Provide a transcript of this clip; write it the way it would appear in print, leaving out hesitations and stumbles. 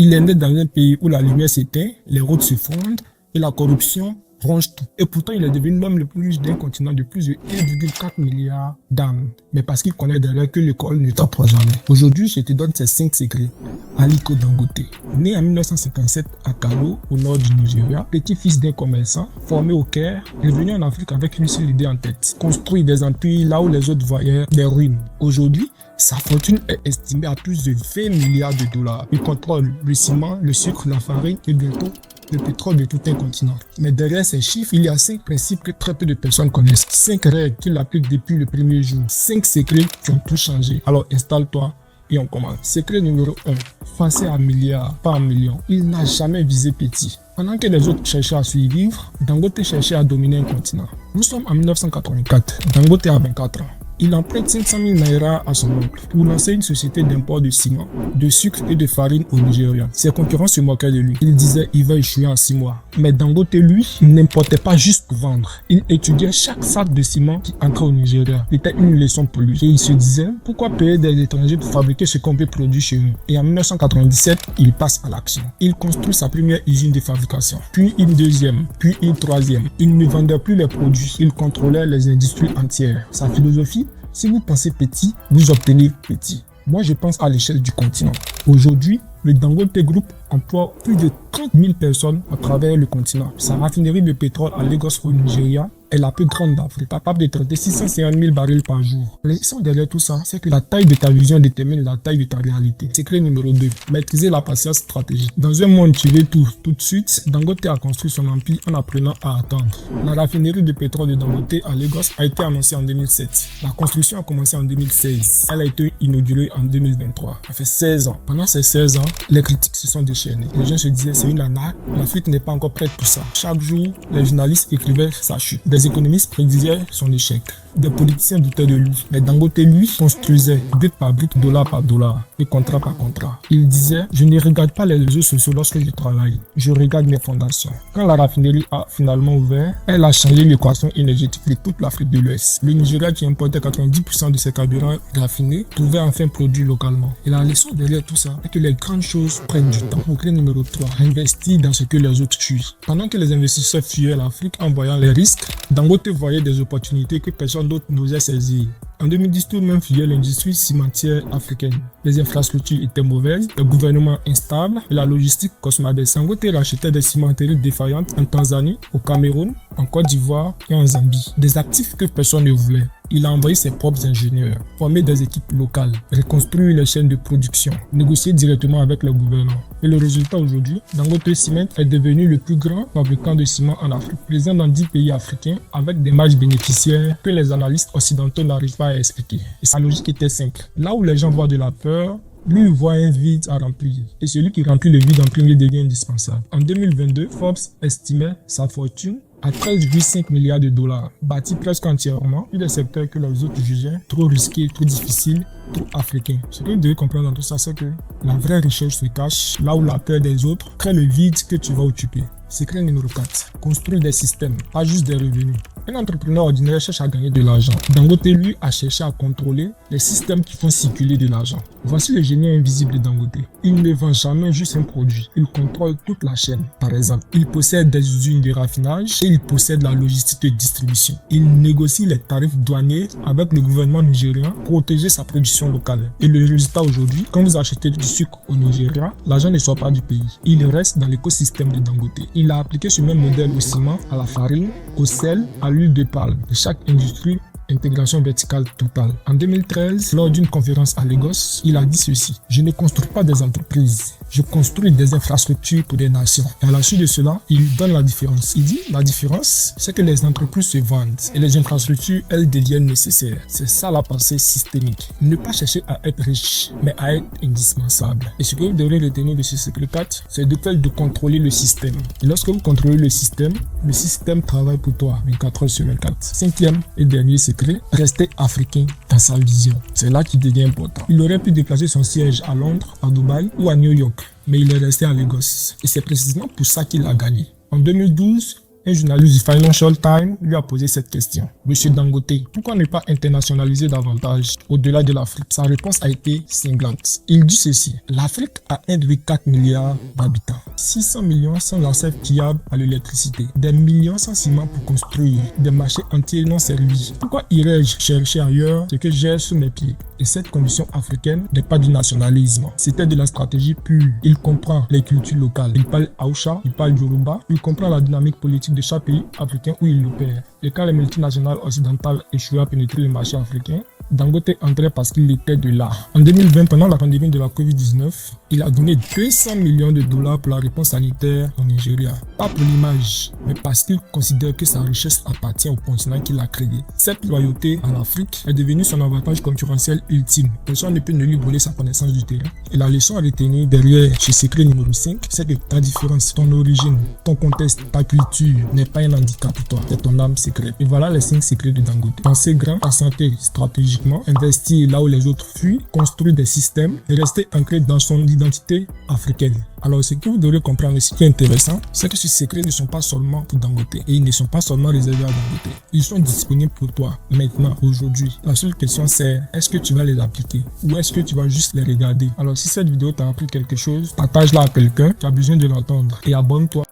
Il est né dans un pays où la lumière s'éteint, les routes se fondent et la corruption ronge tout. Et pourtant, il est devenu l'homme le plus riche d'un continent de plus de 1,4 milliard d'âmes. Mais parce qu'il connaît derrière que l'école ne t'apprend jamais. Aujourd'hui, je te donne ces 5 secrets. Aliko Dangote, né en 1957 à Kano, au nord du Nigeria, petit-fils d'un commerçant, formé au Caire, revenu en Afrique avec une seule idée en tête. Construire des empires là où les autres voyaient des ruines. Aujourd'hui, sa fortune est estimée à plus de 20 milliards de dollars. Il contrôle le ciment, le sucre, la farine et bientôt le pétrole de tout un continent. Mais derrière ces chiffres, il y a 5 principes que très peu de personnes connaissent. 5 règles qu'il applique depuis le premier jour. 5 secrets qui ont tout changé. Alors installe-toi et on commence. Secret numéro 1. Penser à milliards, pas à millions. Il n'a jamais visé petit. Pendant que les autres cherchaient à survivre, Dangote cherchait à dominer un continent. Nous sommes en 1984. Dangote a 24 ans. Il emprunte 500 000 naira à son oncle pour lancer une société d'import de ciment, de sucre et de farine au Nigeria. Ses concurrents se moquaient de lui. Il disait il va échouer en 6 mois. Mais Dangote, lui, n'importait pas juste pour vendre. Il étudiait chaque sac de ciment qui entrait au Nigeria. C'était une leçon pour lui. Et il se disait pourquoi payer des étrangers pour fabriquer ce qu'on peut produire chez nous. Et en 1997, il passe à l'action. Il construit sa première usine de fabrication, puis une deuxième, puis une troisième. Il ne vendait plus les produits, il contrôlait les industries entières. Sa philosophie: si vous pensez petit, vous obtenez petit. Moi, je pense à l'échelle du continent. Aujourd'hui, le Dangote Group emploie plus de 30 000 personnes à travers le continent. Sa raffinerie de pétrole à Lagos au Nigeria est la plus grande d'Afrique, capable de traiter 650 000 barils par jour. La leçon derrière tout ça, c'est que la taille de ta vision détermine la taille de ta réalité. Secret numéro 2. Maîtriser la patience stratégique. Dans un monde qui veut tout de suite, Dangote a construit son empire en apprenant à attendre. La raffinerie de pétrole de Dangote à Lagos a été annoncée en 2007. La construction a commencé en 2016. Elle a été inaugurée en 2023. Ça fait 16 ans. Pendant ces 16 ans, les critiques se sont déchaînées. Les gens se disaient c'est une arnaque, l'Afrique n'est pas encore prête pour ça. Chaque jour, les journalistes écrivaient sa chute. Des économistes prédisaient son échec. Des politiciens doutaient de lui. Mais Dangote, lui, construisait brique par brique, dollar par dollar, et contrat par contrat. Il disait je ne regarde pas les réseaux sociaux lorsque je travaille, je regarde mes fondations. Quand la raffinerie a finalement ouvert, elle a changé l'équation énergétique de toute l'Afrique de l'Ouest. Le Nigeria, qui importait 90% de ses carburants raffinés, pouvait enfin produire localement. Et la leçon derrière tout ça est que les grandes choses prennent du temps. Secret numéro 3. Investir dans ce que les autres fuient. Pendant que les investisseurs fuyaient l'Afrique en voyant les risques, Dangote voyait des opportunités que personne d'autre n'osait saisir. En 2010, tout le monde fuyait l'industrie cimentière africaine. Les infrastructures étaient mauvaises, le gouvernement instable et la logistique cauchemardesque. Dangote rachetait des cimenteries défaillantes en Tanzanie, au Cameroun, en Côte d'Ivoire et en Zambie. Des actifs que personne ne voulait. Il a envoyé ses propres ingénieurs, formé des équipes locales, reconstruit les chaînes de production, négocié directement avec le gouvernement. Et le résultat aujourd'hui, Dangote Cement est devenu le plus grand fabricant de ciment en Afrique, présent dans 10 pays africains avec des marges bénéficiaires que les analystes occidentaux n'arrivent pas à expliquer. Et sa logique était simple. Là où les gens voient de la peur, lui voit un vide à remplir. Et celui qui remplit le vide en premier devient indispensable. En 2022, Forbes estimait sa fortune à 13,5 milliards de dollars, bâti presque entièrement sur des secteurs que les autres jugeaient trop risqués, trop difficiles, trop africains. Ce que vous devez comprendre dans tout ça, c'est que la vraie richesse se cache là où la peur des autres crée le vide que tu vas occuper. Secret numéro 4. Construire des systèmes, pas juste des revenus. Un entrepreneur ordinaire cherche à gagner de l'argent. Dangote, lui, a cherché à contrôler les systèmes qui font circuler de l'argent. Voici le génie invisible de Dangote. Il ne vend jamais juste un produit. Il contrôle toute la chaîne. Par exemple, il possède des usines de raffinage et il possède la logistique de distribution. Il négocie les tarifs douaniers avec le gouvernement nigérien pour protéger sa production locale. Et le résultat aujourd'hui, quand vous achetez du sucre au Nigeria, l'argent ne sort pas du pays. Il reste dans l'écosystème de Dangote. Il a appliqué ce même modèle au ciment, à la farine, au sel, à l'huile de palme. De chaque industrie, intégration verticale totale. En 2013, lors d'une conférence à Lagos, il a dit ceci: je ne construis pas des entreprises, je construis des infrastructures pour des nations. Et à la suite de cela, il donne la différence. Il dit la différence, c'est que les entreprises se vendent et les infrastructures, elles deviennent nécessaires. C'est ça la pensée systémique. Ne pas chercher à être riche, mais à être indispensable. Et ce que vous devrez retenir de ce secret 4, c'est de faire de contrôler le système. Et lorsque vous contrôlez le système travaille pour toi 24 heures sur 24. Cinquième et dernier secret, rester africain dans sa vision. C'est là qu'il devient important. Il aurait pu déplacer son siège à Londres, à Dubaï ou à New York, mais il est resté à Lagos. Et c'est précisément pour ça qu'il a gagné. En 2012, Un journaliste du Financial Times lui a posé cette question. Monsieur Dangote, pourquoi ne pas internationaliser davantage au-delà de l'Afrique? Sa réponse a été cinglante. Il dit ceci. L'Afrique a 1,4 milliard d'habitants. 600 millions sans accès fiable à l'électricité. Des millions sans ciment pour construire. Des marchés entiers non servis. Pourquoi irais-je chercher ailleurs ce que j'ai sous mes pieds? Et cette condition africaine n'est pas du nationalisme. C'était de la stratégie pure. Il comprend les cultures locales. Il parle Hausha, il parle Yoruba. Il comprend la dynamique politique de chaque pays africain où il opère. Et quand les multinationales occidentales échouaient à pénétrer le marché africain, Dangote entrait parce qu'il était de là. En 2020, pendant la pandémie de la Covid-19, il a donné 200 millions de dollars pour la réponse sanitaire au Nigeria. Pas pour l'image, mais parce qu'il considère que sa richesse appartient au continent qu'il a créé. Cette loyauté à l'Afrique est devenue son avantage concurrentiel ultime. Personne ne peut ne lui voler sa connaissance du terrain. Et la leçon à retenir derrière ce secret numéro 5, c'est que ta différence, ton origine, ton contexte, ta culture n'est pas un handicap pour toi, c'est ton âme secrète. Et voilà les 5 secrets de Dangote. Penser grand, assenter stratégiquement, investir là où les autres fuient, construire des systèmes et rester ancré dans son identité africaine. Alors, ce que vous devrez comprendre et ce qui est intéressant, c'est que ces secrets ne sont pas seulement pour Dangote et ils ne sont pas seulement réservés à Dangote. Ils sont disponibles pour toi maintenant, aujourd'hui. La seule question c'est, est-ce que tu vas les appliquer ou est-ce que tu vas juste les regarder? Alors, si cette vidéo t'a appris quelque chose, partage-la à quelqu'un qui a besoin de l'entendre et abonne-toi.